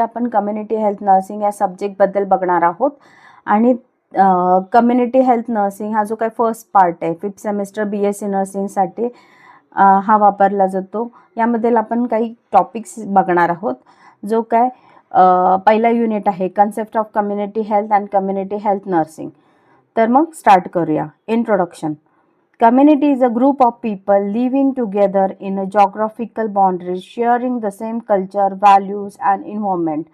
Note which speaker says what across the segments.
Speaker 1: आपण community health nursing या सब्जेक्टबद्दल बघणार आहोत. आणि कम्युनिटी हेल्थ नर्सिंग हा जो काही फर्स्ट पार्ट आहे 5th सेमिस्टर BSc नर्सिंगसाठी हा वापरला जातो. यामध्ये आपण काही टॉपिक्स बघणार आहोत. जो काय पहिला युनिट आहे concept of community health and community health nursing. तर मग स्टार्ट करूया. Introduction. Community is a group of people living together in a geographical boundaries, sharing the same culture, values, and environment.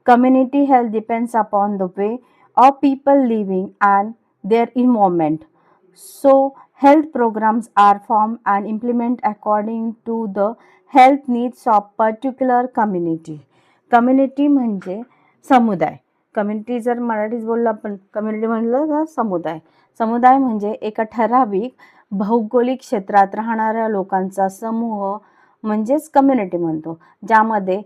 Speaker 1: Community health depends upon the way of people living and their environment. So, health programs are formed and implemented according to the health needs of particular community. Community म्हणजे समुदाय. Community जर मराठीत बोललं आपण community म्हणलं तर समुदाय. समुदाय म्हणजे एका ठराविक भौगोलिक क्षेत्रात राहणाऱ्या लोकांचा समूह म्हणजेच कम्युनिटी म्हणतो, ज्यामध्ये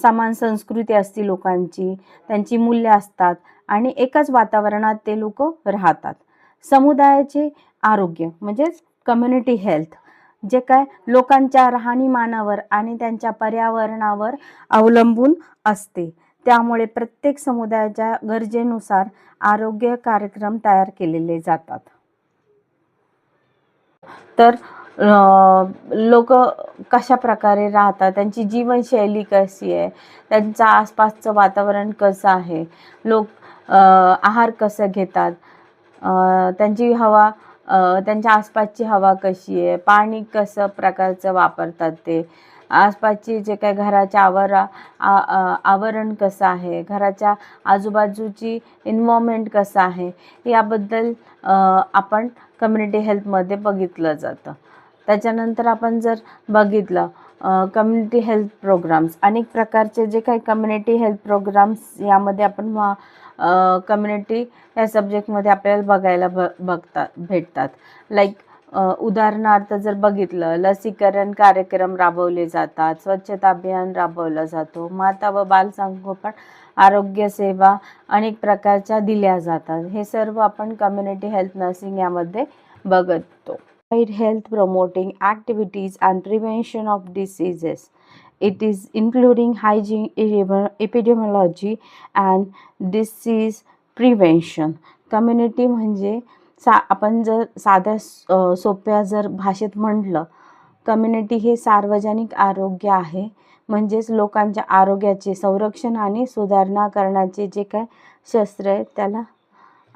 Speaker 1: समान संस्कृती असते लोकांची, त्यांची मूल्य असतात आणि एकाच वातावरणात ते लोक राहतात. समुदायाचे आरोग्य म्हणजेच कम्युनिटी हेल्थ जे काय लोकांच्या राहणीमानावर आणि त्यांच्या पर्यावरणावर अवलंबून असते. त्यामुळे प्रत्येक समुदायाच्या गरजेनुसार आरोग्य कार्यक्रम तयार केलेले जातात. तर लोक कशा प्रकारे राहतात, त्यांची जीवनशैली कशी आहे, त्यांचं आसपासचं वातावरण कसं आहे, लोक आहार कसं घेतात, त्यांची हवा त्यांच्या आसपासची हवा कशी आहे, पाणी कसं प्रकारचं वापरतात, ते आसपासची जे काय घराच्या आवरण कसं आहे, घराच्या आजूबाजूची एन्व्हायरमेंट कसं आहे, याबद्दल आपण कम्युनिटी हेल्थमध्ये बघितलं जातं. त्याच्यानंतर आपण जर बघितलं कम्युनिटी हेल्थ प्रोग्राम्स, अनेक प्रकारचे जे काही कम्युनिटी हेल्थ प्रोग्राम्स यामध्ये आपण कम्युनिटी या सब्जेक्टमध्ये आपल्याला बघायला भेटतात. लाईक उदाहरणार्थ जर बघितलं, लसीकरण कार्यक्रम राबवले जातात, स्वच्छता अभियान राबवलं जातो, माता व बालसंगोपन आरोग्य सेवा अनेक प्रकारच्या दिल्या जातात. हे सर्व आपण कम्युनिटी हेल्थ नर्सिंग यामध्ये बघतो. Health promoting activities and prevention of diseases. It is including hygiene, epidemiology and disease prevention. Community म्हणजे आपण जर साध्या सोप्या जर भाषेत म्हटलं, कम्युनिटी हे सार्वजनिक आरोग्य आहे. म्हणजेच लोकांच्या आरोग्याचे संरक्षण आणि सुधारणा करण्याचे जे काय शस्त्र आहे त्याला